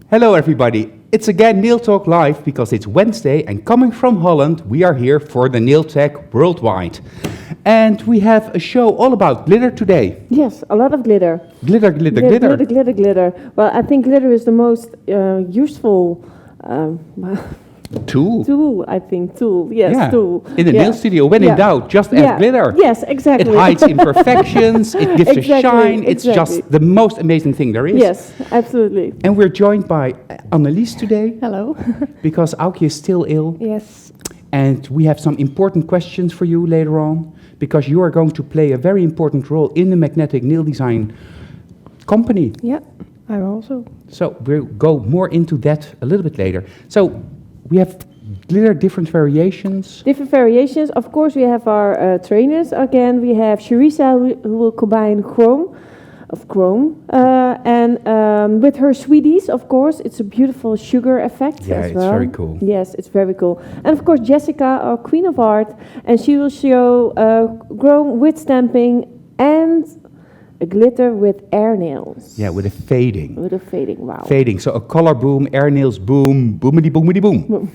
Hello everybody, it's again Nail Talk Live because it's Wednesday and coming from Holland we are here for the Nail Tech Worldwide. And we have a show all about glitter today. Yes, a lot of glitter. Glitter. Glitter. Well, I think glitter is the most useful Tool. Yes, Yeah. tool. In the nail studio, when in doubt, just add glitter. Yes, exactly. It hides imperfections, it gives a shine, it's just the most amazing thing there is. Yes, absolutely. And we're joined by Elise today. Hello. Because Aukje is still ill. Yes. And we have some important questions for you later on, because you are going to play a very important role in the magnetic nail design company. Yeah, I also. So we'll go more into that a little bit later. So we have glitter, different variations. Different variations. Of course, we have our trainers. Again, we have Cerisa who will combine chrome, and with her sweeties, of course, it's a beautiful sugar effect Yeah, as it's well. very cool. Yes, it's very cool. And of course, Jessica, our queen of art, and she will show chrome with stamping and a glitter with AirNails. Yeah, with a fading. With a fading, wow. Fading, so a color boom, AirNails boom, boomity boomity boom.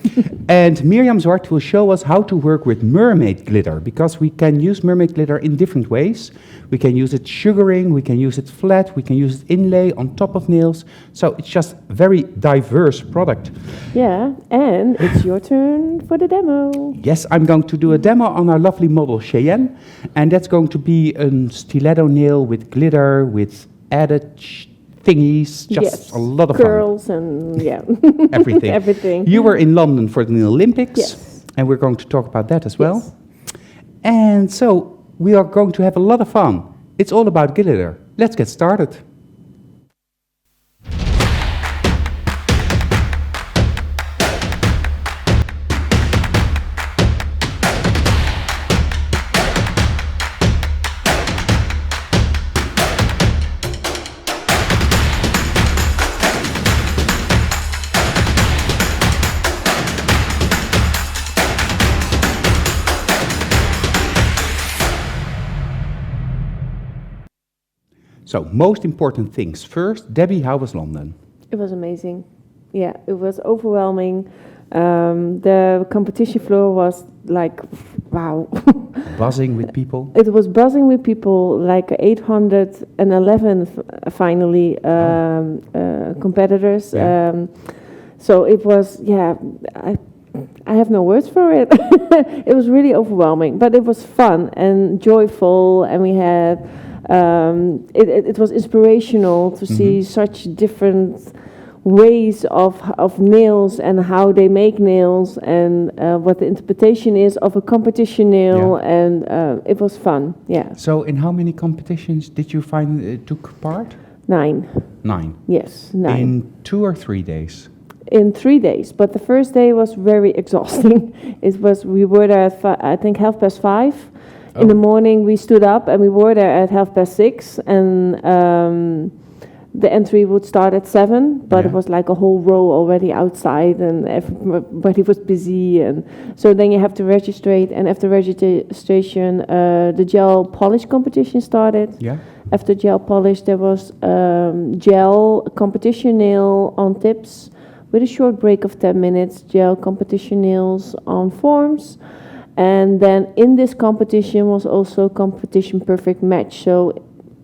And Mirjam Zwart will show us how to work with mermaid glitter, because we can use mermaid glitter in different ways. We can use it sugaring, we can use it flat, we can use it inlay on top of nails. So it's just a very diverse product. Yeah, and it's your turn for the demo. Yes, I'm going to do a demo on our lovely model Cheyenne, and that's going to be a stiletto nail with glitter, with added thingies, just a lot of curls and everything. Everything. You were in London for the Olympics, yes, and we're going to talk about that as well. Yes. And so we are going to have a lot of fun. It's all about glitter. Let's get started. So, most important things first. Debbie, how was London? It was amazing. Yeah, it was overwhelming. The competition floor was like, wow. Buzzing with people? It was buzzing with people, like 811 finally competitors. Yeah. So it was, I have no words for it. It was really overwhelming, but it was fun and joyful, and we had it was inspirational to see such different ways of nails and how they make nails, and what the interpretation is of a competition nail, and it was fun. Yeah. So in how many competitions did you find took part? 9. 9. Yes, 9. In 2 or 3 days? In 3 days, but the first day was very exhausting. We were there at I think 5:30. In the morning, we stood up and we were there at 6:30, and the entry would start at 7, but it was like a whole row already outside, and everybody was busy, and so then you have to register, and after registration, the gel polish competition started. Yeah. After gel polish, there was gel competition nail on tips, with a short break of 10 minutes, gel competition nails on forms. And then in this competition was also competition perfect match. So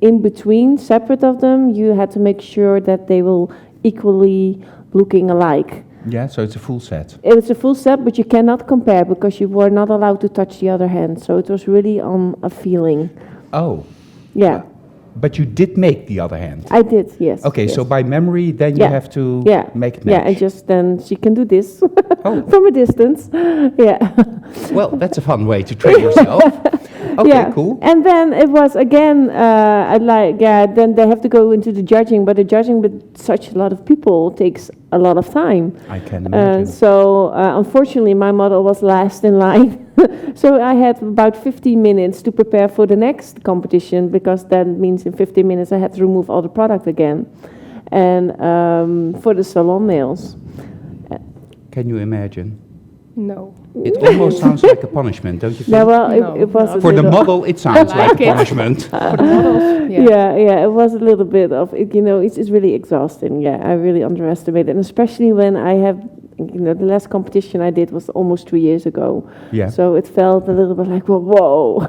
in between, separate of them, you had to make sure that they will equally looking alike. Yeah, so it's a full set. It's a full set, but you cannot compare because you were not allowed to touch the other hand. So it was really on a feeling. Oh. Yeah. But you did make the other hand. I did, yes. Okay, yes. so by memory, then you have to make it match. Yeah, and just then she can do this from a distance. Yeah. Well, that's a fun way to train yourself. Okay, cool. And then it was again, then they have to go into the judging, but the judging with such a lot of people takes a lot of time. I can imagine. So unfortunately, my model was last in line. So I had about 15 minutes to prepare for the next competition, because that means in 15 minutes I had to remove all the product again. And for the salon nails. Can you imagine? No. It almost sounds like a punishment, don't you think? Yeah, well, No, it was not. a For the little- model, it sounds like like a it. punishment. For the models, Yeah, it was a little bit of it. It's really exhausting. Yeah, I really underestimated, and especially when I have, the last competition I did was almost 2 years ago. Yeah. So it felt a little bit like, well, whoa.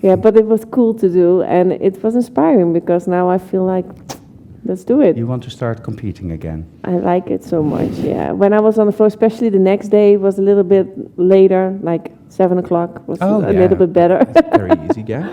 Yeah, but it was cool to do, and it was inspiring because now I feel like, let's do it. You want to start competing again. I like it so much. Yeah, when I was on the floor, especially the next day, it was a little bit later, like 7 o'clock was a little bit better. That's very easy, yeah.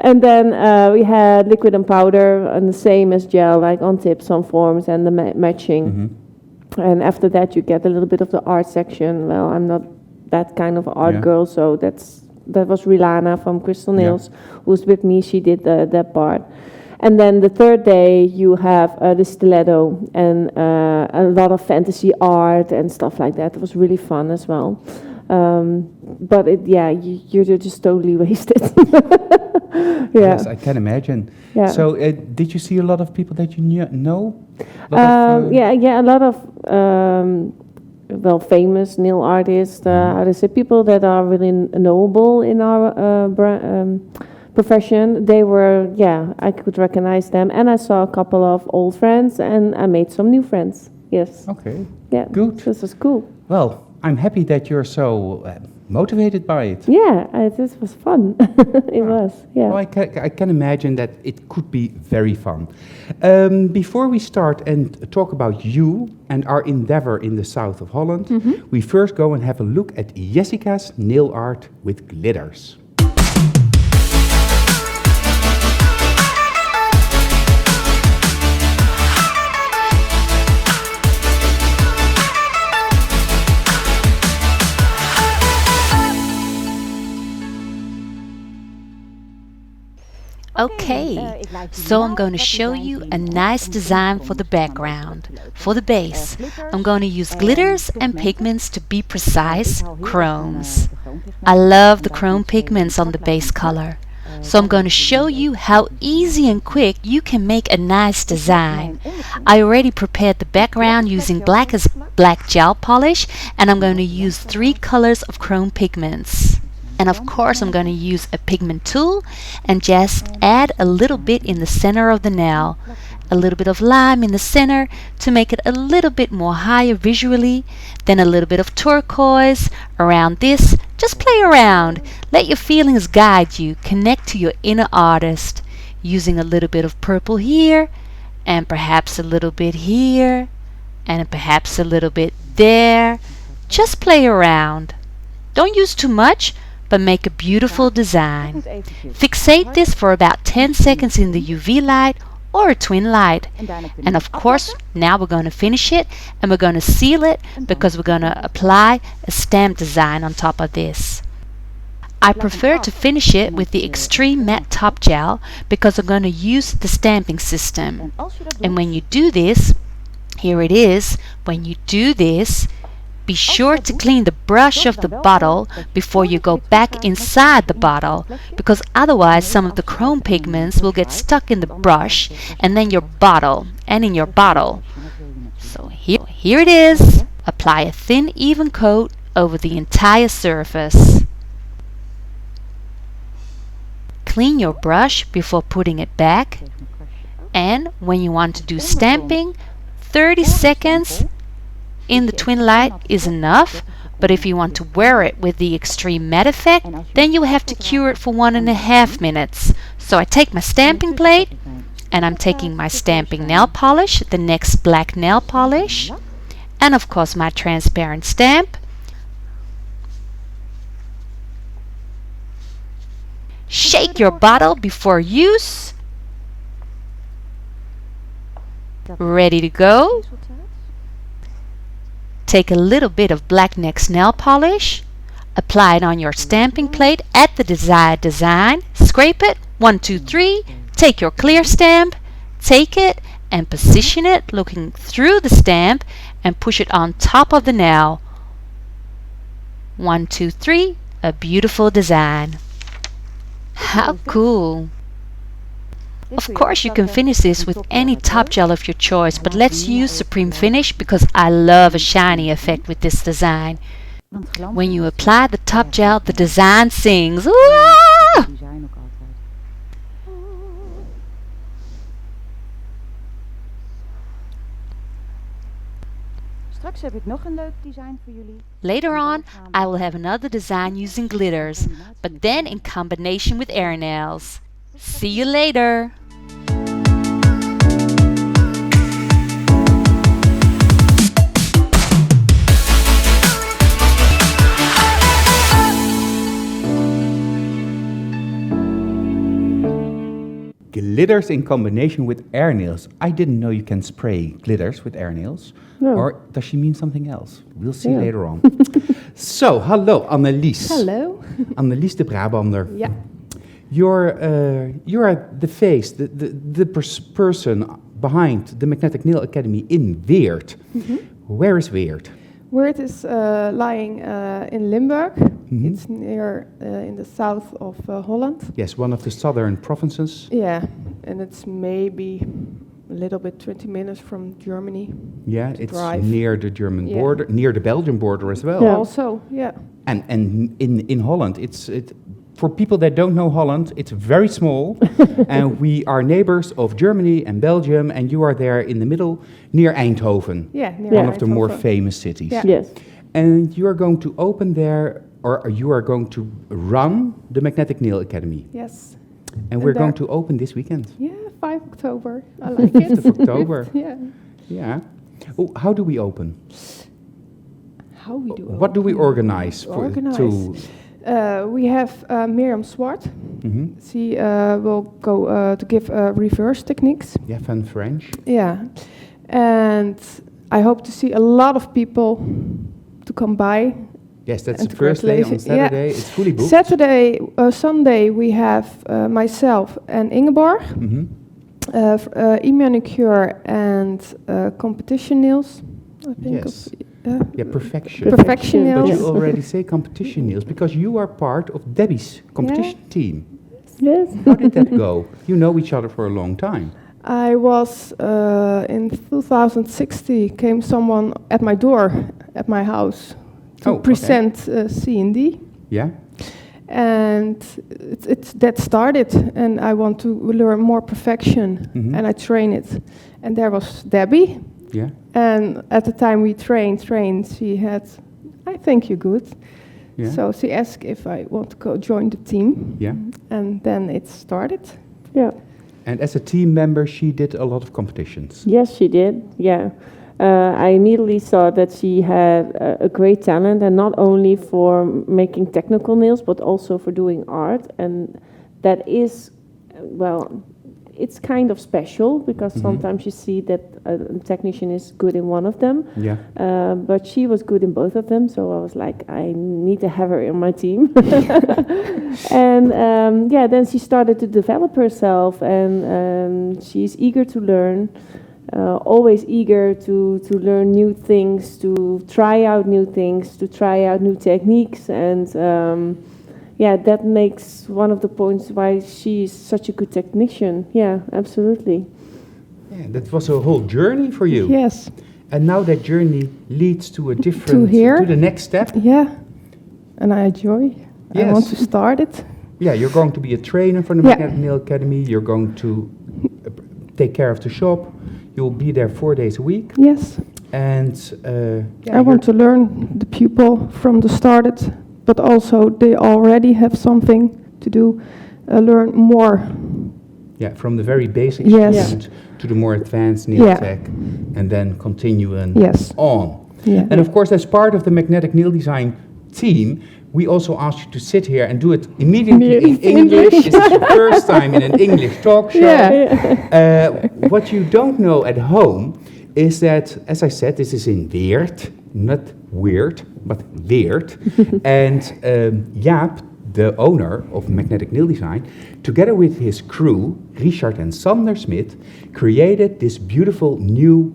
And then we had liquid and powder, and the same as gel, like on tips, on forms, and the matching. Mm-hmm. And after that, you get a little bit of the art section. Well, I'm not that kind of art Yeah. girl, so that was Rilana from Crystal Yeah. Nails, who's with me. She did that part. And then the third day, you have the stiletto and a lot of fantasy art and stuff like that. It was really fun as well. But you're just totally wasted. Yeah. Yes, I can imagine. Yeah. So, did you see a lot of people that you know? A lot of famous nail artists. How to say, people that are really knowable in our profession. They were, I could recognize them, and I saw a couple of old friends, and I made some new friends. Yes. Okay. Yeah. Good. This was cool. Well, I'm happy that you're so motivated by it. Yeah, this was fun. It was. Yeah. Well, I can imagine that it could be very fun. Before we start and talk about you and our endeavor in the south of Holland, we first go and have a look at Jessica's nail art with glitters. Okay, so I'm going to show you a nice design for the background. For the base, I'm going to use glitters and pigments, to be precise, chromes. I love the chrome pigments on the base color. So I'm going to show you how easy and quick you can make a nice design. I already prepared the background using black gel polish, and I'm going to use 3 colors of chrome pigments. And of course I'm going to use a pigment tool and just add a little bit in the center of the nail. A little bit of lime in the center to make it a little bit more higher visually. Then a little bit of turquoise around this. Just play around. Let your feelings guide you. Connect to your inner artist. Using a little bit of purple here, and perhaps a little bit here, and perhaps a little bit there. Just play around. Don't use too much, but make a beautiful design. Fixate this for about 10 seconds in the UV light or a twin light. And of course, now we're going to finish it, and we're going to seal it because we're going to apply a stamp design on top of this. I prefer to finish it with the extreme matte top gel because I'm going to use the stamping system. And when you do this, here it is, when you do this, be sure to clean the brush of the bottle before you go back inside the bottle, because otherwise some of the chrome pigments will get stuck in the brush and then your bottle and in your bottle. So here it is. Apply a thin even coat over the entire surface. Clean your brush before putting it back, and when you want to do stamping, 30 seconds in the twin light is enough, but if you want to wear it with the extreme matte effect, then you have to cure it for 1.5 minutes. So I take my stamping plate, and I'm taking my stamping nail polish, the next black nail polish, and of course my transparent stamp. Shake your bottle before use. Ready to go. Take a little bit of black next nail polish, apply it on your stamping plate at the desired design, scrape it, 1, 2, 3, take your clear stamp, take it and position it looking through the stamp and push it on top of the nail. 1, 2, 3, a beautiful design. How cool! Of course you can finish this with any top gel of your choice, but let's use Supreme Finish because I love a shiny effect with this design. When you apply the top gel, the design sings. Ooh! Later on, I will have another design using glitters, but then in combination with AirNails. See you later! Glitters in combination with AirNails. I didn't know you can spray glitters with AirNails. No. Or does she mean something else? We'll see later on. So, hello, Annelies. Hello. Annelies de Brabander. Yeah. You're the face, the person behind the Magnetic Nail Academy in Weert. Where is Weert? Weert is lying in Limburg. Mhm. It's near in the south of Holland. Yes, one of the southern provinces. Yeah, and it's maybe a little bit 20 minutes from Germany. Yeah, To it's drive. near the German Yeah. border, near the Belgian border as well. Yeah. Also, yeah. And in Holland, for people that don't know Holland, it's very small, and we are neighbors of Germany and Belgium, and you are there in the middle, near Eindhoven, Yeah, near one of the more Eindhoven. famous cities. Yeah. Yes. And you are going to open there, or you are going to run the Magnetic Nail Academy, Yes. and we're there- going to open this weekend, Yeah, 5 October. I like it. 5th of October. Yeah. Yeah. Oh, how do we open? How we do What do we open? organize Organize. to? We have Mirjam Swart. Mhm. She will go to give reverse techniques. Yeah, fun French. Yeah, and I hope to see a lot of people to come by. Yes, that's And the first day on congratulations. Yeah. Saturday. It's fully booked. Saturday, Sunday, we have myself and Ingeborg, Mhm. e-manicure and competition nails. I think. Yes. Of, Yeah, perfection. perfection But But nails. you already say competition nails because you are part of Debbie's competition team. Yes. How did that go? You know each other for a long time. I was in 2060. Came someone at my door at my house to Oh, okay. present C&D. Yeah? And it's that started, and I want to learn more perfection, Mhm. and I train it. And there was Debbie, Yeah? and at the time we trained, she had, I think you're good. Yeah? So she asked if I want to go join the team, Yeah? and then it started. Yeah. And as a team member, she did a lot of competitions. Yes, she did. Yeah. I immediately saw that she had a great talent, and not only for making technical nails, but also for doing art. And that is, well, it's kind of special because Mhm. sometimes you see that a technician is good in one of them, Yeah? but she was good in both of them. So I was like, I need to have her in my team. And yeah, then she started to develop herself, and she's eager to learn. Always eager to learn new things, to try out new things, to try out new techniques, and yeah, that makes one of the points why she's such a good technician. Yeah, absolutely. Yeah, that was a whole journey for you. Yes, And now that journey leads to a different, here. to the next step. yeah, and I enjoy. I Yes. want to start it. Yeah, you're going to be a trainer for the Yeah. Magnetic Nail Academy. You're going to take care of the shop. You'll be there 4 days a week. Yes, And I want to learn the pupil from the started, but also they already have something to do. Learn more. Yeah, from the very basic Yes. student to the more advanced nail Yeah. tech, and then continuing Yes. on. Yeah. And of course, as part of the magnetic nail design team, we also ask you to sit here and do it immediately in English. This is your first time in an English talk show. Yeah. What you don't know at home is that, as I said, this is in Weert, not weird, but Weert. And Jaap, the owner of Magnetic Nail Design, together with his crew, Richard and Sander Smit, created this beautiful new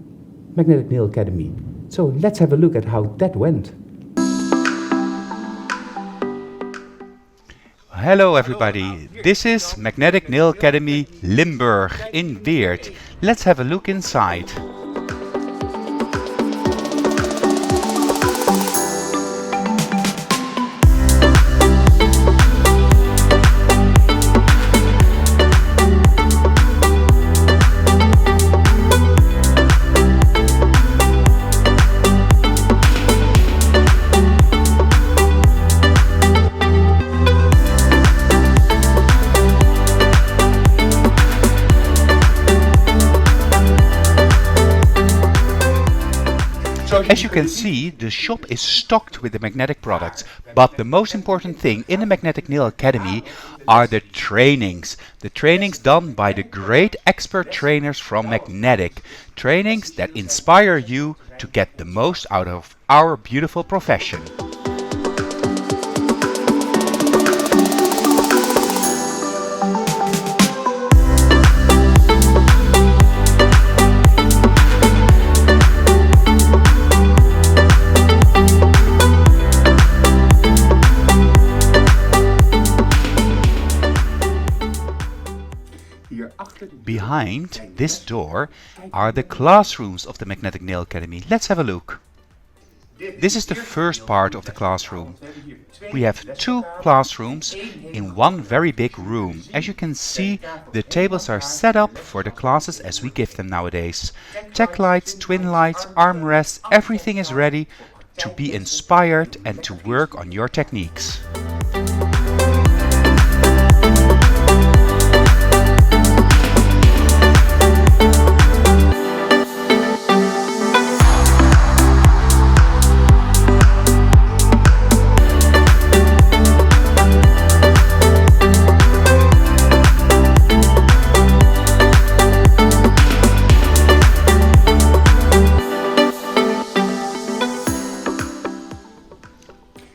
Magnetic Nail Academy. So let's have a look at how that went. Hello everybody, this is Magnetic Nail Academy Limburg in Weert. Let's have a look inside. As you can see, the shop is stocked with the magnetic products, but the most important thing in the Magnetic Nail Academy are the trainings. The trainings done by the great expert trainers from Magnetic. Trainings that inspire you to get the most out of our beautiful profession. Behind this door are the classrooms of the Magnetic Nail Academy. Let's have a look. This is the first part of the classroom. We have 2 classrooms in one very big room. As you can see, the tables are set up for the classes as we give them nowadays. Tech lights, twin lights, armrests, everything is ready to be inspired and to work on your techniques.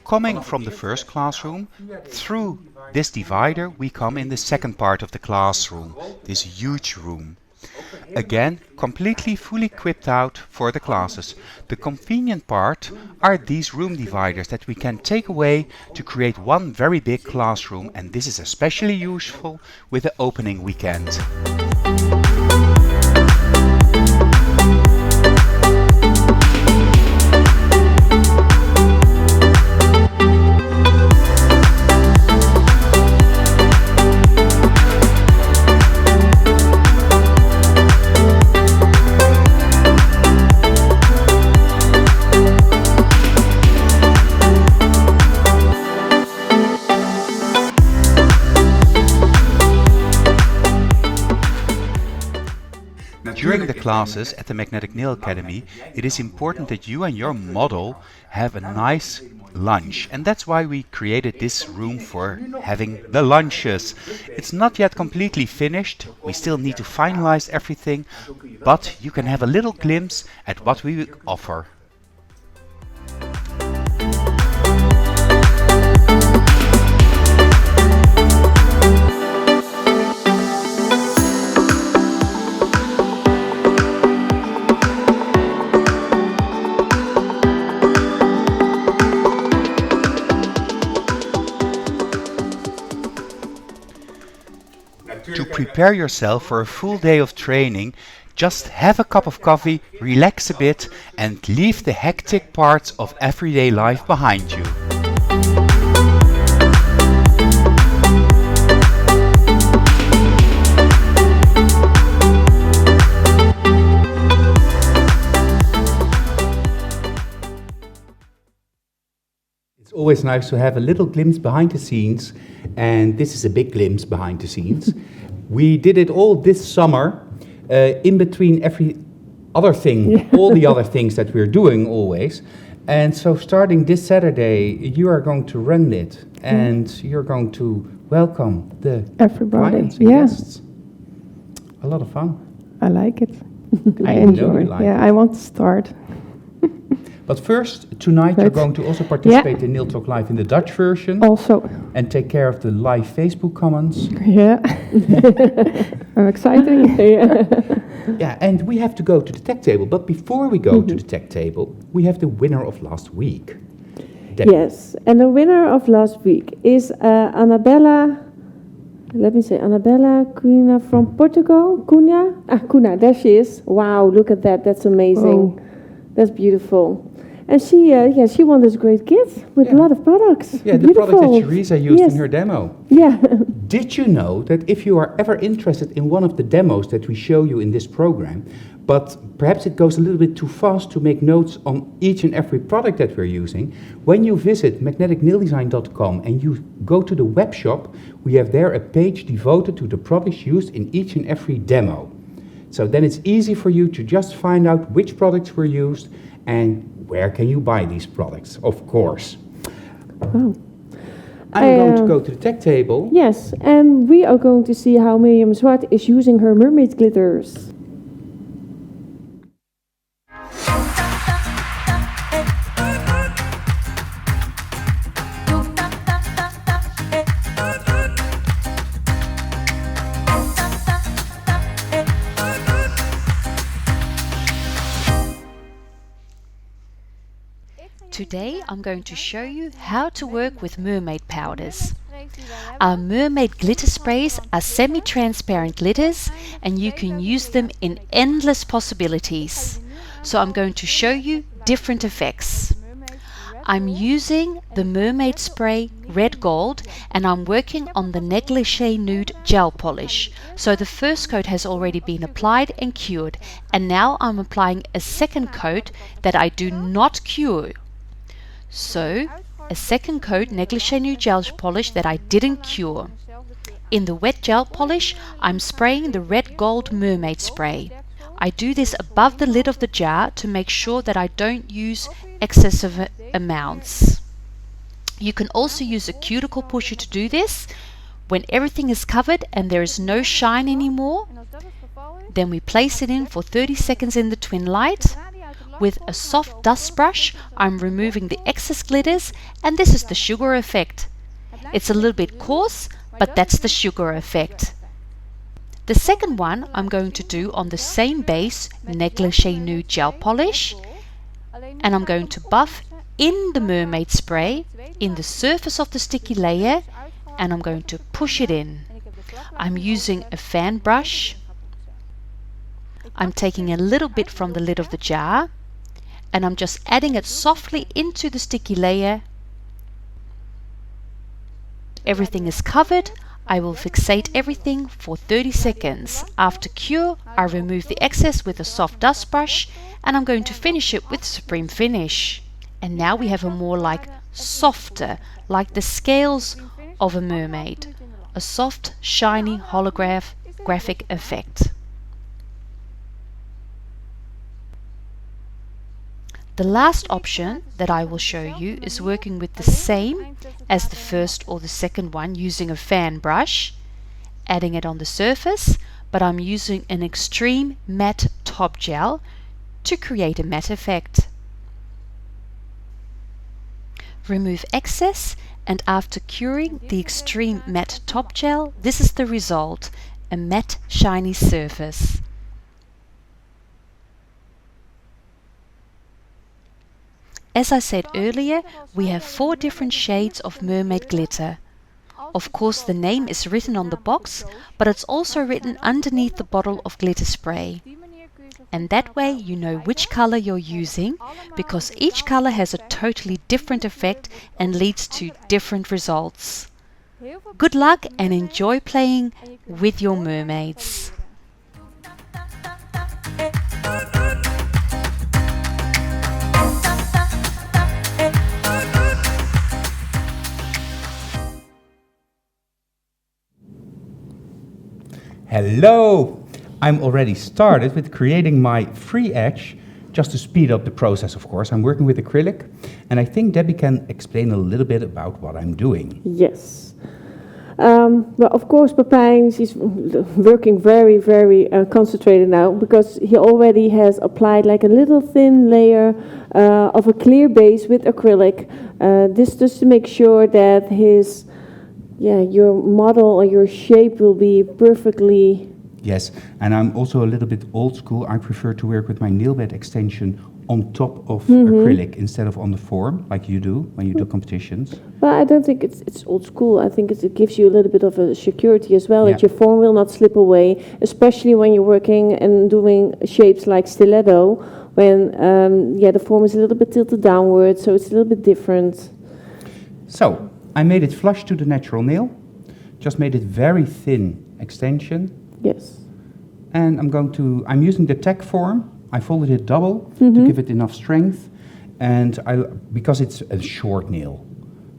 Coming from the first classroom, through this divider we come in the second part of the classroom, this huge room. Again, completely fully equipped out for the classes. The convenient part are these room dividers that we can take away to create one very big classroom, and this is especially useful with the opening weekend. During the classes at the Magnetic Nail Academy, it is important that you and your model have a nice lunch, and that's why we created this room for having the lunches. It's not yet completely finished, we still need to finalize everything, but you can have a little glimpse at what we offer. To prepare yourself for a full day of training, just have a cup of coffee, relax a bit, and leave the hectic parts of everyday life behind you. It's always nice to have a little glimpse behind the scenes, and this is a big glimpse behind the scenes. We did it all this summer, in between every other thing, all the other things that we're doing always. And so starting this Saturday, you are going to run it, and you're going to welcome the clients and guests. A lot of fun. I like it. I know enjoy. you like it. I want to start. But first, tonight you're going to also participate in Nail Talk Live in the Dutch version. Also. And take care of the live Facebook comments. Yeah. I'm exciting. Yeah, and we have to go to the tech table. But before we go to the tech table, we have the winner of last week. Yes, and the winner of last week is Annabella. Let me say Annabella Cunha from Portugal. Cunha, there she is. Wow, look at that. That's amazing. Whoa. That's beautiful. And she won this great kit with a lot of products. Yeah, the product that Cerisa used in her demo. Yeah. Did you know that if you are ever interested in one of the demos that we show you in this program, but perhaps it goes a little bit too fast to make notes on each and every product that we're using, when you visit magneticnaildesign.com and you go to the web shop, we have there a page devoted to the products used in each and every demo. So then it's easy for you to just find out which products were used and where can you buy these products, of course. Wow. I'm going to go to the tech table. Yes, and we are going to see how Mirjam Zwart is using her mermaid glitters. Today I'm going to show you how to work with mermaid powders. Our mermaid glitter sprays are semi-transparent glitters and you can use them in endless possibilities. So I'm going to show you different effects. I'm using the mermaid spray red gold and I'm working on the negligee nude gel polish. So the first coat has already been applied and cured, and now I'm applying a second coat that I do not cure. So, a second coat negligee nude gel polish that I didn't cure. In the wet gel polish, I'm spraying the red gold mermaid spray. I do this above the lid of the jar to make sure that I don't use excessive amounts. You can also use a cuticle pusher to do this. When everything is covered and there is no shine anymore, then we place it in for 30 seconds in the twin light. With a soft dust brush, I'm removing the excess glitters, and this is the sugar effect. It's a little bit coarse, but that's the sugar effect. The second one I'm going to do on the same base, negligee nude gel polish, and I'm going to buff in the mermaid spray in the surface of the sticky layer, and I'm going to push it in. I'm using a fan brush. I'm taking a little bit from the lid of the jar, and I'm just adding it softly into the sticky layer. Everything is covered. I will fixate everything for 30 seconds. After cure, I remove the excess with a soft dust brush, and I'm going to finish it with Supreme Finish. And now we have a more softer, like the scales of a mermaid. A soft, shiny holographic effect. The last option that I will show you is working with the same as the first or the second one using a fan brush, adding it on the surface, but I'm using an extreme matte top gel to create a matte effect. Remove excess, and after curing the extreme matte top gel, this is the result, a matte shiny surface. As I said earlier, we have 4 different shades of mermaid glitter. Of course, the name is written on the box, but it's also written underneath the bottle of glitter spray. And that way you know which color you're using, because each color has a totally different effect and leads to different results. Good luck and enjoy playing with your mermaids. Hello! I'm already started with creating my free edge, just to speed up the process, of course. I'm working with acrylic, and I think Debbie can explain a little bit about what I'm doing. Yes. Well, of course, Pepijn, he's working very, very concentrated now, because he already has applied like a little thin layer of a clear base with acrylic. This just to make sure that your model or your shape will be perfectly... Yes, and I'm also a little bit old school. I prefer to work with my nail bed extension on top of acrylic instead of on the form, like you do when you do competitions. Well, I don't think it's old school. I think it gives you a little bit of a security as well, that your form will not slip away, especially when you're working and doing shapes like stiletto, when the form is a little bit tilted downwards, so it's a little bit different. So, I made it flush to the natural nail, just made it very thin extension. Yes. And I'm using the tack form. I folded it double to give it enough strength, and because it's a short nail,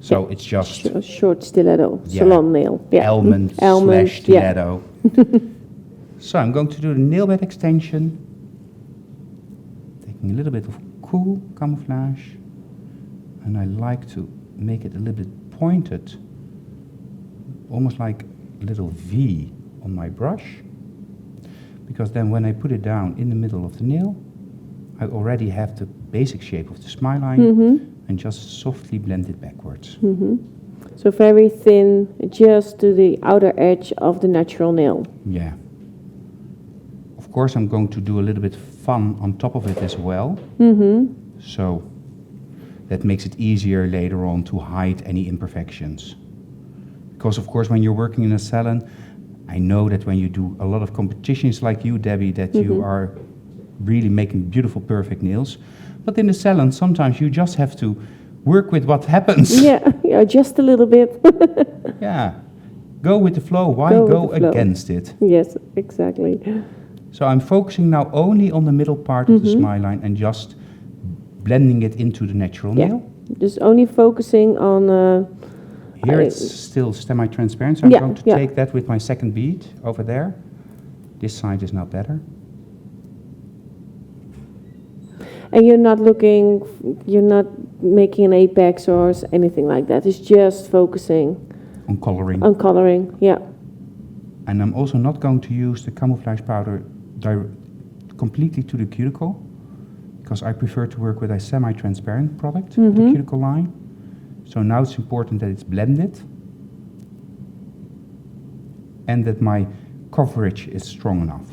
so it's just a short stiletto, salon nail, almond / stiletto. So I'm going to do the nail bed extension. Taking a little bit of cool camouflage. And I like to make it a little bit pointed. Almost like a little V on my brush. Because then when I put it down in the middle of the nail, I already have the basic shape of the smile line and just softly blend it backwards. So very thin, just to the outer edge of the natural nail. Yeah. Of course, I'm going to do a little bit fun on top of it as well. So that makes it easier later on to hide any imperfections. Because of course, when you're working in a salon, I know that when you do a lot of competitions like you, Debbie, that you are really making beautiful, perfect nails. But in the salon, sometimes you just have to work with what happens. Yeah, just a little bit. Yeah. Go with the flow. Why Go with go the flow. against it? Yes, exactly. So I'm focusing now only on the middle part of the smile line and just blending it into the natural nail. Just only focusing on... Here it's still semi-transparent, so I'm going to yeah. take that with my second bead over there. This side is now better. And you're not making an apex or anything like that. It's just focusing On coloring. on coloring, yeah. And I'm also not going to use the camouflage powder completely to the cuticle, because I prefer to work with a semi-transparent product, the cuticle line. So now it's important that it's blended and that my coverage is strong enough.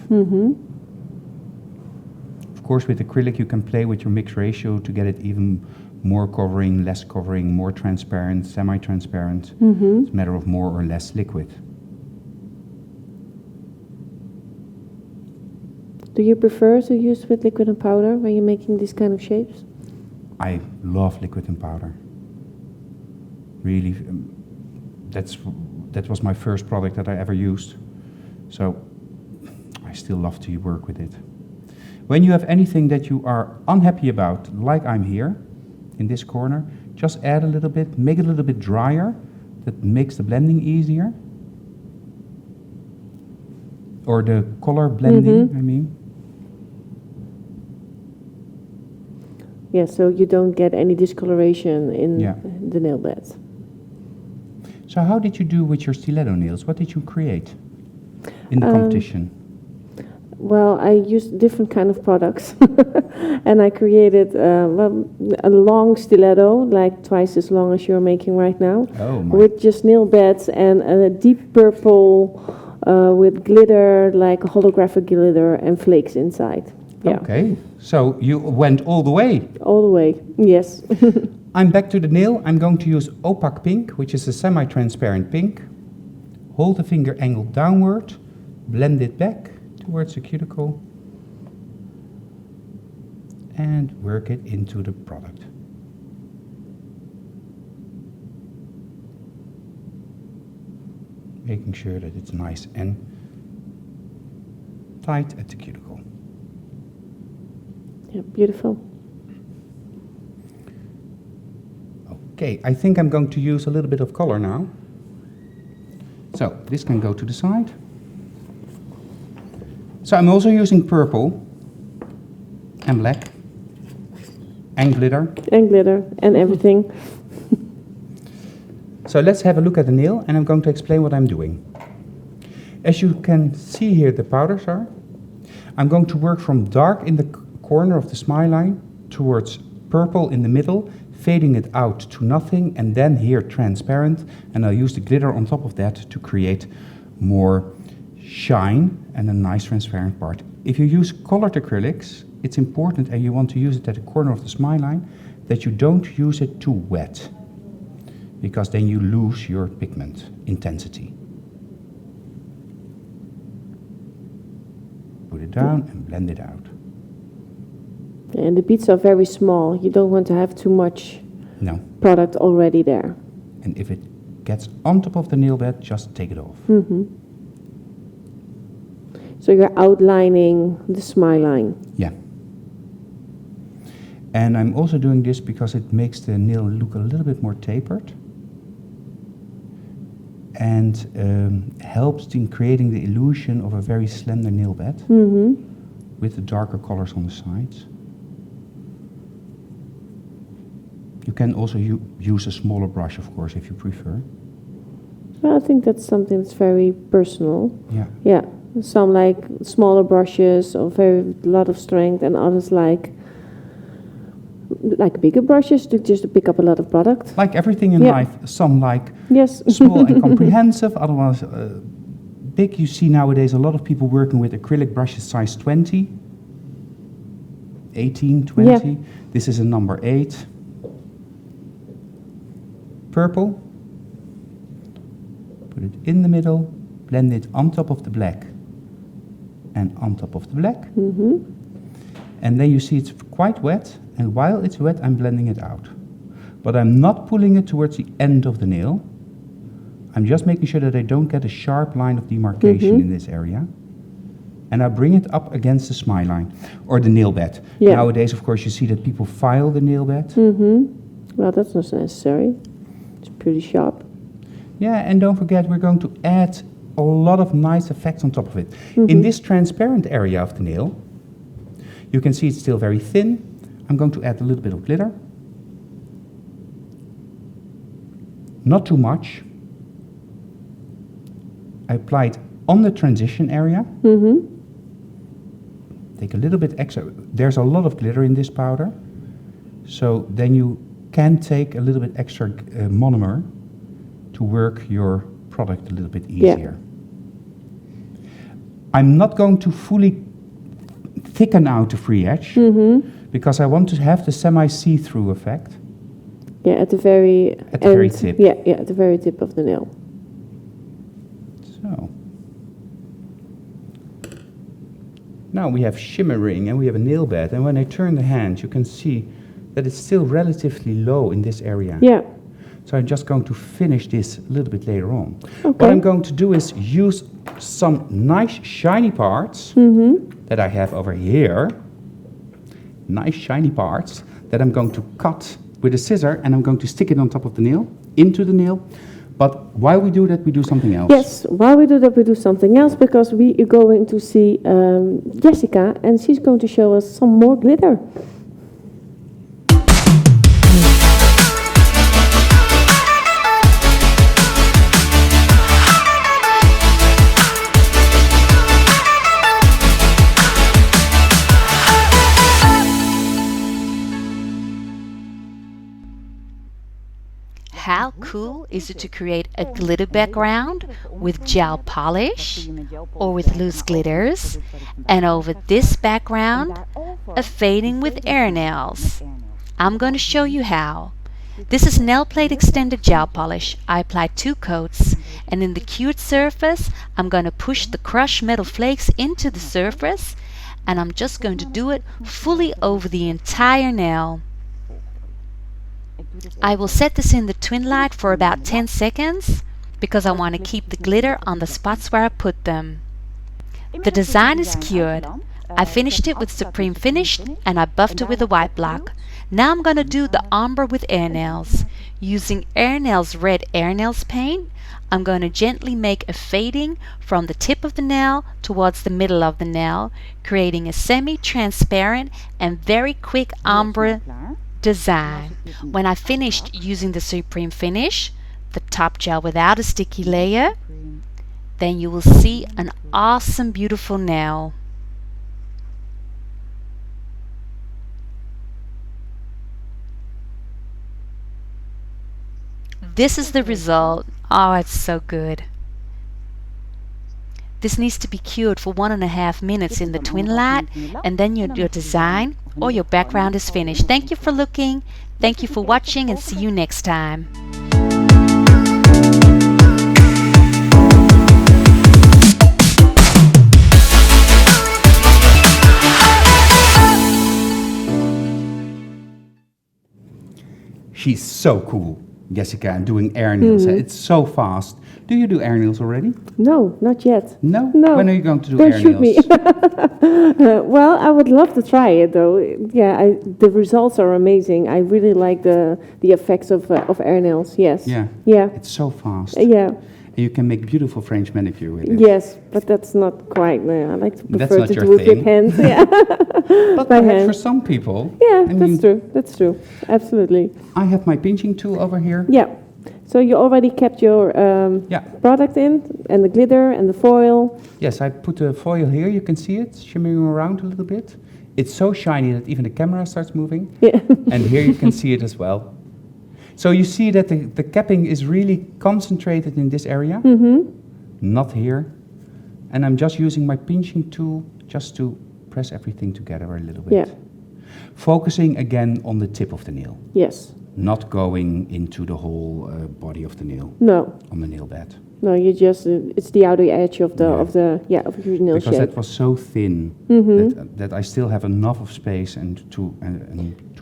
Of course, with acrylic you can play with your mix ratio to get it even more covering, less covering, more transparent, semi-transparent. It's a matter of more or less liquid. Do you prefer to use with liquid and powder when you're making these kind of shapes? I love liquid and powder. Really, that was my first product that I ever used. So I still love to work with it. When you have anything that you are unhappy about, like I'm here, in this corner, just add a little bit, make it a little bit drier. That makes the blending easier. Or the color blending, I mean. Yeah, so you don't get any discoloration in Yeah. the nail beds. So how did you do with your stiletto nails? What did you create in the competition? Well, I used different kind of products. And I created a long stiletto, like twice as long as you're making right now. Oh my. With just nail beds and a deep purple with glitter, like holographic glitter and flakes inside. Yeah. Okay, so you went all the way. All the way, yes. I'm back to the nail. I'm going to use opaque pink, which is a semi-transparent pink. Hold the finger angled downward, blend it back towards the cuticle, and work it into the product. Making sure that it's nice and tight at the cuticle. Yeah, beautiful. Okay, I think I'm going to use a little bit of color now. So this can go to the side. So I'm also using purple and black and glitter. And glitter and everything. So let's have a look at the nail and I'm going to explain what I'm doing. As you can see here, the powders are. I'm going to work from dark in the corner of the smile line towards purple in the middle, fading it out to nothing, and then here transparent, and I'll use the glitter on top of that to create more shine and a nice transparent part. If you use colored acrylics, it's important, and you want to use it at the corner of the smile line, that you don't use it too wet, because then you lose your pigment intensity. Put it down and blend it out. And the beads are very small. You don't want to have too much No. product already there. And if it gets on top of the nail bed, just take it off. So you're outlining the smile line. Yeah. And I'm also doing this because it makes the nail look a little bit more tapered. and helps in creating the illusion of a very slender nail bed with the darker colors on the sides. You can also use a smaller brush, of course, if you prefer. Well, I think that's something that's very personal. Yeah. Yeah. Some like smaller brushes or very lot of strength, and others like bigger brushes to just to pick up a lot of product. Like everything in life, some like Yes. small and comprehensive, otherwise big. You see nowadays a lot of people working with acrylic brushes size 20, 18, 20. Yeah. This is a number 8. Purple. Put it in the middle, blend it on top of the black and on top of the black. And then you see it's quite wet, and while it's wet I'm blending it out. But I'm not pulling it towards the end of the nail. I'm just making sure that I don't get a sharp line of demarcation in this area. And I bring it up against the smile line, or the nail bed. Yeah. Nowadays, of course, you see that people file the nail bed. Well, that's not necessary. It's pretty sharp. Yeah, and don't forget, we're going to add a lot of nice effects on top of it. In this transparent area of the nail, you can see it's still very thin. I'm going to add a little bit of glitter. Not too much. I apply it on the transition area. Take a little bit extra. There's a lot of glitter in this powder. So then you can take a little bit extra monomer to work your product a little bit easier. I'm not going to fully thicken out the free edge because I want to have the semi-see-through effect. Yeah, at the very very tip. Yeah, at the very tip of the nail. So now we have shimmering and we have a nail bed, and when I turn the hand you can see that it's still relatively low in this area. Yeah. So I'm just going to finish this a little bit later on. Okay. What I'm going to do is use some nice shiny parts that I have over here. Nice shiny parts that I'm going to cut with a scissor, and I'm going to stick it on top of the nail, into the nail. But while we do that, we do something else. Yes, while we do that, we do something else, because we are going to see Jessica, and she's going to show us some more glitter. How cool is it to create a glitter background with gel polish or with loose glitters, and over this background a fading with AirNails? I'm going to show you how. This is nail plate extended gel polish. I applied 2 coats, and in the cured surface I'm going to push the crushed metal flakes into the surface, and I'm just going to do it fully over the entire nail. I will set this in the twin light for about 10 seconds because I want to keep the glitter on the spots where I put them. The design is cured. I finished it with Supreme Finish and I buffed it with a white block. Now I'm going to do the ombre with AirNails. Using AirNails red AirNails paint, I'm going to gently make a fading from the tip of the nail towards the middle of the nail, creating a semi-transparent and very quick ombre design. When I finished using the Supreme Finish, the top gel without a sticky layer, then you will see an awesome, beautiful nail. This is the result. Oh, it's so good. This needs to be cured for 1.5 minutes in the twin light, and then your design or your background is finished. Thank you for looking. Thank you for watching, and see you next time. She's so cool, Jessica, and doing AirNails. It's so fast. Do you do AirNails already? No, not yet. No? No. When are you going to do Don't AirNails? shoot me. Well, I would love to try it, though. Yeah, the results are amazing. I really like the effects of AirNails. Yes. Yeah. Yeah. It's so fast. Yeah. And you can make beautiful French manicure with it. Yes, but that's not quite. I like to That's prefer not to your do it with thing. hands. Yeah, But by perhaps hand. for some people, Yeah, I that's mean, true. That's true. Absolutely. I have my pinching tool over here. Yeah. So you already kept your Yeah. product in, and the glitter and the foil. Yes, I put the foil here. You can see it shimmering around a little bit. It's so shiny that even the camera starts moving. Yeah. And here you can see it as well. So you see that the capping is really concentrated in this area, not here. And I'm just using my pinching tool just to press everything together a little bit. Yeah. Focusing again on the tip of the nail, Yes. not going into the whole body of the nail, No. on the nail bed. No. You just it's the outer edge of the Yeah. of your nail Because shape. that was so thin that I still have enough of space and to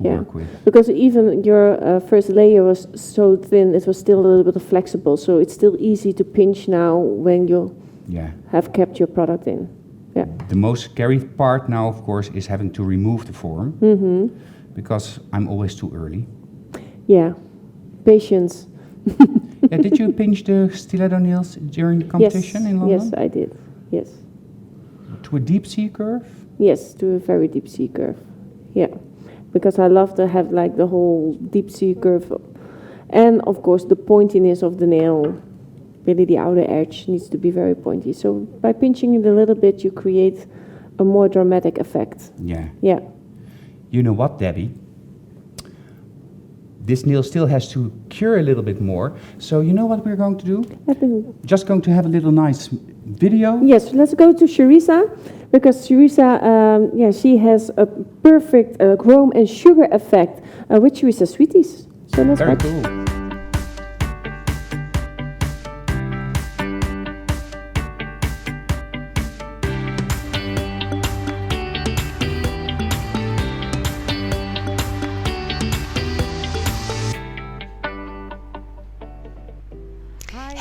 Yeah. work with. Because even your first layer was so thin, it was still a little bit flexible. So it's still easy to pinch now when you Yeah. have kept your product in. Yeah. The most scary part now, of course, is having to remove the form because I'm always too early. Yeah. Patience. Yeah, did you pinch the stiletto nails during the competition in London? Yes, I did. Yes. To a deep sea curve? Yes, to a very deep sea curve. Yeah. Because I love to have like the whole deep sea curve. And of course the pointiness of the nail. Really the outer edge needs to be very pointy. So by pinching it a little bit you create a more dramatic effect. Yeah. Yeah. You know what, Debbie? This nail still has to cure a little bit more. So you know what we're going to do? I think Just going to have a little nice video. yes, let's go to Cerisa, because Cerisa, she has a perfect chrome and sugar effect with Cerisa Sweeties. So let's Very watch. cool.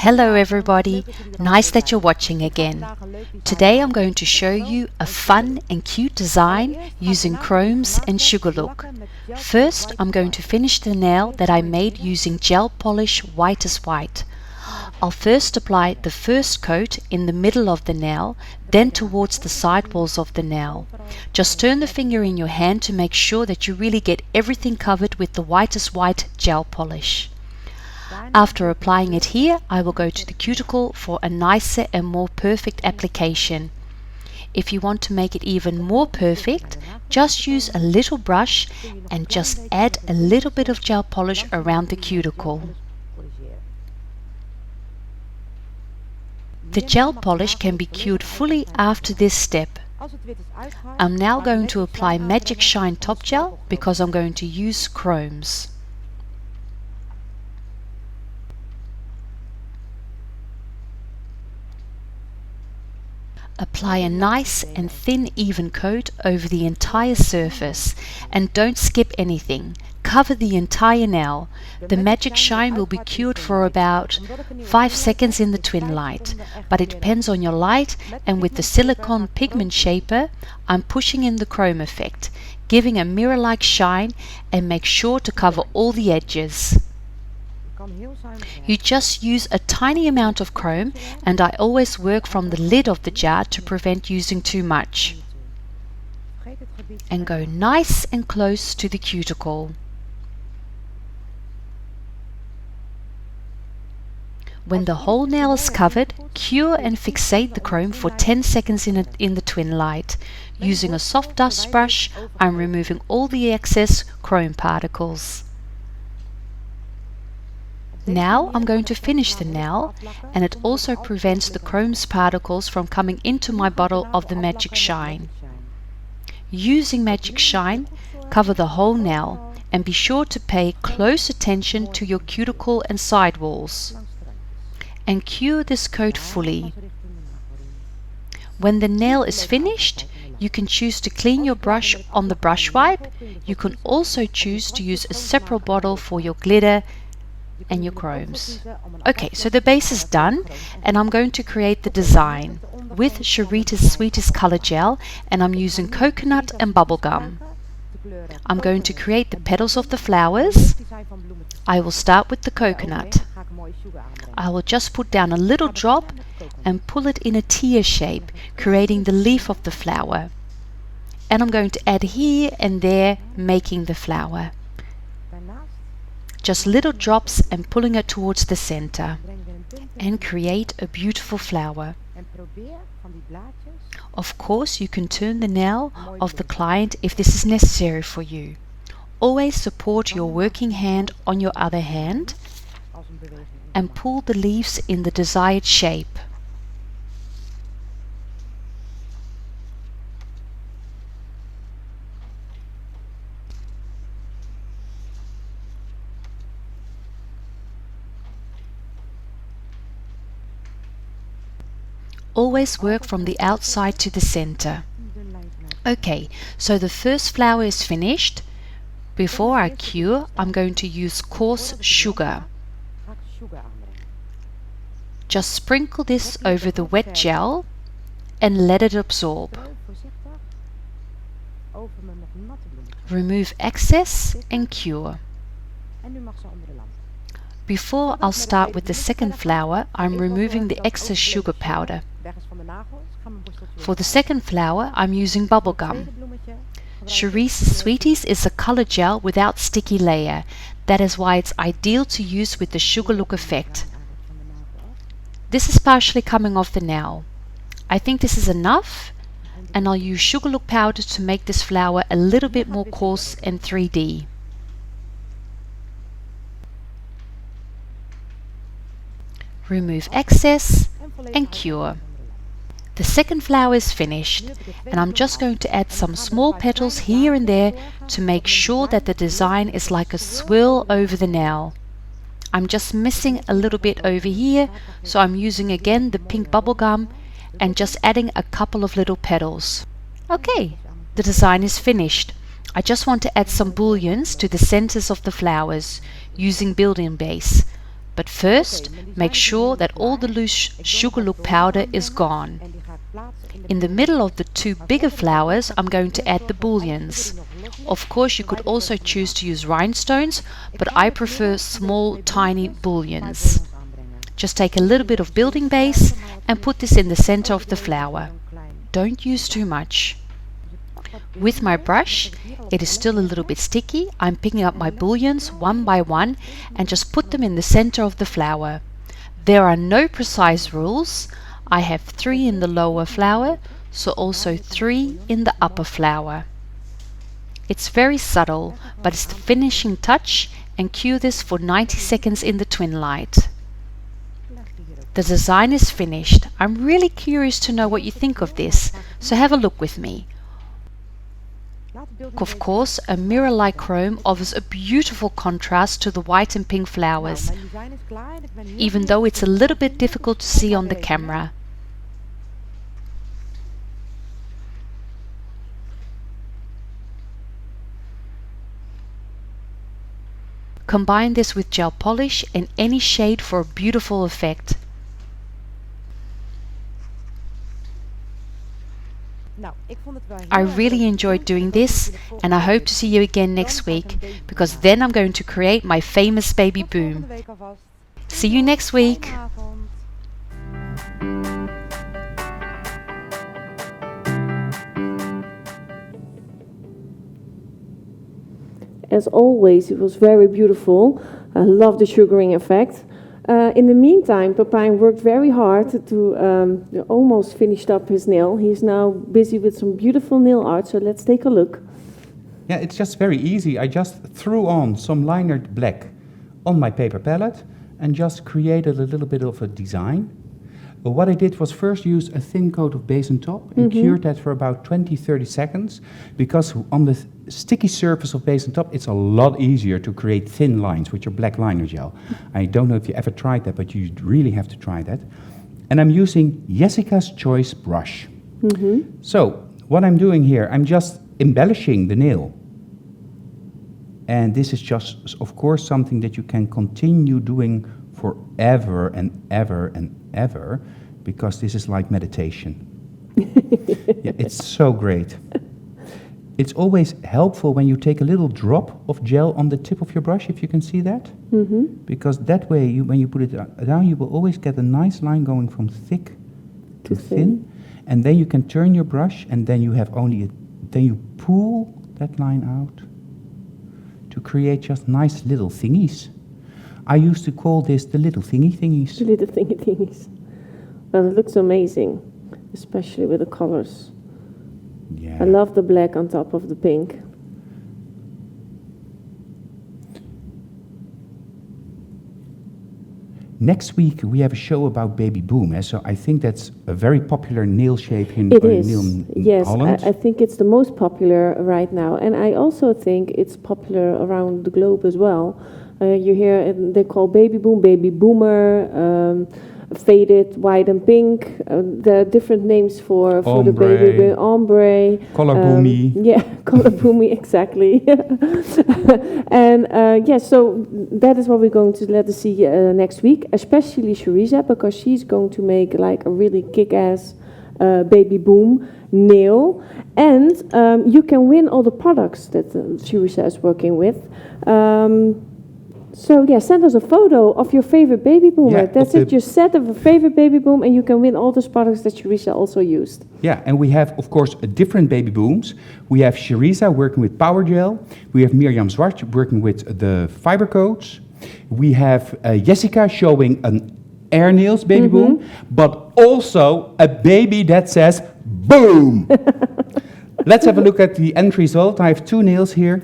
Hello everybody, nice that you're watching again. Today I'm going to show you a fun and cute design using chromes and sugar look. First I'm going to finish the nail that I made using gel polish white as white. I'll first apply the first coat in the middle of the nail, then towards the side walls of the nail. Just turn the finger in your hand to make sure that you really get everything covered with the white as white gel polish. After applying it here, I will go to the cuticle for a nicer and more perfect application. If you want to make it even more perfect, just use a little brush and just add a little bit of gel polish around the cuticle. The gel polish can be cured fully after this step. I'm now going to apply Magic Shine Top Gel because I'm going to use chromes. Apply a nice and thin even coat over the entire surface and don't skip anything. Cover the entire nail. The Magic Shine will be cured for about 5 seconds in the twin light, but it depends on your light, and with the silicone pigment shaper I'm pushing in the chrome effect, giving a mirror-like shine, and make sure to cover all the edges. You just use a tiny amount of chrome, and I always work from the lid of the jar to prevent using too much. And go nice and close to the cuticle. When the whole nail is covered, cure and fixate the chrome for 10 seconds in the twin light. Using a soft dust brush, I'm removing all the excess chrome particles. Now I'm going to finish the nail, and it also prevents the chrome's particles from coming into my bottle of the Magic Shine. Using Magic Shine, cover the whole nail and be sure to pay close attention to your cuticle and side walls. And cure this coat fully. When the nail is finished, you can choose to clean your brush on the brush wipe. You can also choose to use a separate bottle for your glitter and your chromes. Okay, so the base is done, and I'm going to create the design with Cerita's Sweetest Color Gel, and I'm using coconut and bubblegum. I'm going to create the petals of the flowers. I will start with the coconut. I will just put down a little drop and pull it in a tear shape, creating the leaf of the flower. And I'm going to add here and there, making the flower. Just little drops and pulling it towards the center. And create a beautiful flower. Of course, you can turn the nail of the client if this is necessary for you. Always support your working hand on your other hand and pull the leaves in the desired shape. Always work from the outside to the center. Okay, so the first flower is finished. Before I cure, I'm going to use coarse sugar. Just sprinkle this over the wet gel and let it absorb. Remove excess and cure. Before I'll start with the second flower, I'm removing the excess sugar powder. For the second flower, I'm using bubble gum. Cerisa Sweeties is a color gel without sticky layer. That is why it's ideal to use with the sugar look effect. This is partially coming off the nail. I think this is enough, and I'll use sugar look powder to make this flower a little bit more coarse and 3D. Remove excess and cure. The second flower is finished, and I'm just going to add some small petals here and there to make sure that the design is like a swirl over the nail. I'm just missing a little bit over here, so I'm using again the pink bubble gum and just adding a couple of little petals. Okay, the design is finished. I just want to add some bouillons to the centers of the flowers using building base. But first, make sure that all the loose sugar look powder is gone. In the middle of the two bigger flowers, I'm going to add the bouillons. Of course, you could also choose to use rhinestones, but I prefer small, tiny bouillons. Just take a little bit of building base and put this in the center of the flower. Don't use too much. With my brush, it is still a little bit sticky. I'm picking up my bouillons one by one and just put them in the center of the flower. There are no precise rules. I have 3 in the lower flower, so also 3 in the upper flower. It's very subtle, but it's the finishing touch, and cue this for 90 seconds in the twin light. The design is finished. I'm really curious to know what you think of this, so have a look with me. Of course, a mirror-like chrome offers a beautiful contrast to the white and pink flowers, even though it's a little bit difficult to see on the camera. Combine this with gel polish in any shade for a beautiful effect. I really enjoyed doing this, and I hope to see you again next week, because then I'm going to create my famous baby boom. See you next week! As always, it was very beautiful. I love the sugaring effect. In the meantime, Pepijn worked very hard to almost finished up his nail. He's now busy with some beautiful nail art, so let's take a look. Yeah, it's just very easy. I just threw on some linered black on my paper palette and just created a little bit of a design. But what I did was first use a thin coat of base and top and cured that for about 20-30 seconds, because on the sticky surface of base and top it's a lot easier to create thin lines with your black liner gel. I don't know if you ever tried that, but you really have to try that. And I'm using Jessica's Choice brush. So what I'm doing here, I'm just embellishing the nail. And this is just, of course, something that you can continue doing forever and ever and ever, because this is like meditation. Yeah, it's so great. It's always helpful when you take a little drop of gel on the tip of your brush, if you can see that. Because that way, when you put it down, you will always get a nice line going from thick to thin. And then you can turn your brush, and then you have then you pull that line out to create just nice little thingies. I used to call this the little thingies. The little thingies. Well, it looks amazing, especially with the colors. Yeah. I love the black on top of the pink. Next week we have a show about Baby Boom, so I think that's a very popular nail shape in It is. Yes, Holland. I think it's the most popular right now, and I also think it's popular around the globe as well. You hear they call Baby Boom, Baby Boomer, faded, white and pink. There are different names for the baby boom. Ombre. Color boomy. Yeah, color boomy, exactly. And so that is what we're going to let us see next week, especially Cerisa, because she's going to make like a really kick-ass Baby Boom nail. And you can win all the products that Cerisa is working with. So send us a photo of your favorite Baby Boom. Yeah, That's it, just set of a favorite Baby Boom, and you can win all those products that Cerisa also used. Yeah, and we have, of course, different Baby Booms. We have Cerisa working with Power Gel. We have Mirjam Zwart working with the fiber coats. We have Jessica showing an AirNails Baby Boom, but also a baby that says boom. Let's have a look at the end result. I have two nails here.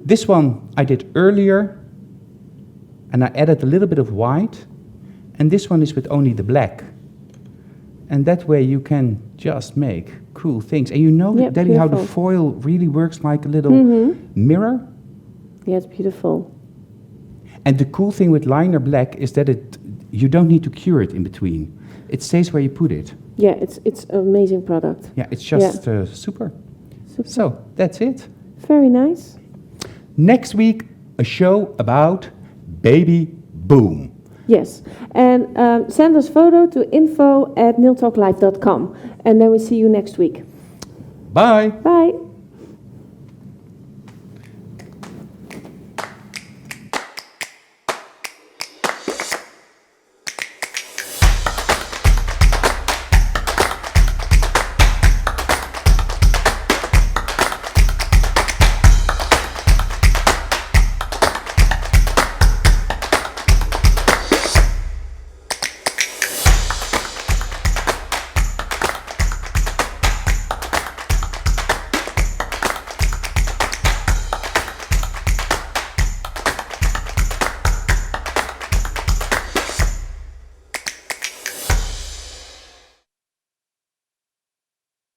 This one I did earlier, and I added a little bit of white, and this one is with only the black. And that way you can just make cool things. And you know, Daddy, how the foil really works like a little mirror? Yeah, it's beautiful. And the cool thing with liner black is that you don't need to cure it in between. It stays where you put it. Yeah, it's an amazing product. Yeah, it's just super. So, that's it. Very nice. Next week, a show about Baby Boom. Yes, and send us photo to info@nailtalklive.com, and then we see you next week. Bye. Bye.